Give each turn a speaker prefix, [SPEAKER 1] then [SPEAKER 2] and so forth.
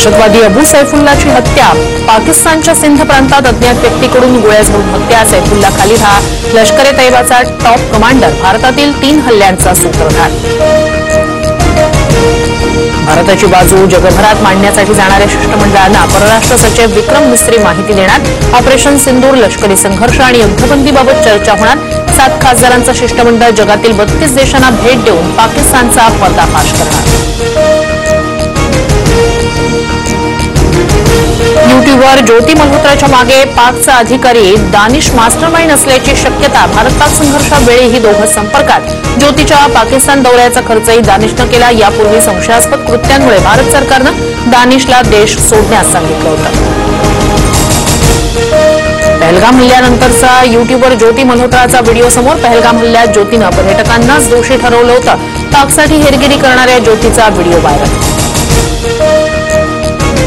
[SPEAKER 1] दहशतवादी अबू सैफुल्लाची हत्या पाकिस्तानच्या सिंध प्रांतात अज्ञात व्यक्तीकडून गोळ्या झाडून हत्या। सैफुल्ला खालिद हा लष्कर-ए-तैयबाचा टॉप कमांडर, भारतातील 3 हल्ल्यांचा सूत्रधार। भारताची बाजू जगभरात मांडण्यासाठी जाणाऱ्या शिष्टमंडळांना परराष्ट्र सचिव विक्रम मिस्री माहिती देणार। ऑपरेशन सिंदूर, लष्करी संघर्ष आणि युद्धबंदीबाबत चर्चा होणार। 7 खासदारांचं शिष्टमंडळ जगातील 32 देशांना भेट देऊन पाकिस्तानचा पर्दाफाश करणार। यूट्यूबवर ज्योती मल्होत्राच्या मागे पाकचा अधिकारी दानिश मास्टरमाइंड असल्याची शक्यता। भारत-पाक संघर्षावेळी ही दोघं संपर्कात। ज्योतीच्या पाकिस्तान दौऱ्याचा खर्चही दानिशनं केला। यापूर्वी संशयास्पद कृत्यांमुळे भारत सरकारनं दानिशला देश सोडण्यास सांगितलं होतं। पहलगाम हल्ल्यानंतरचा यूट्यूबवर ज्योती मल्होत्राचा व्हिडिओ समोर। पहलगाम हल्ल्यात ज्योतीनं पर्यटकांनाच दोषी ठरवलं होतं। पाकसाठी हेरगिरी करणाऱ्या ज्योतीचा व्हिडिओ व्हायरल।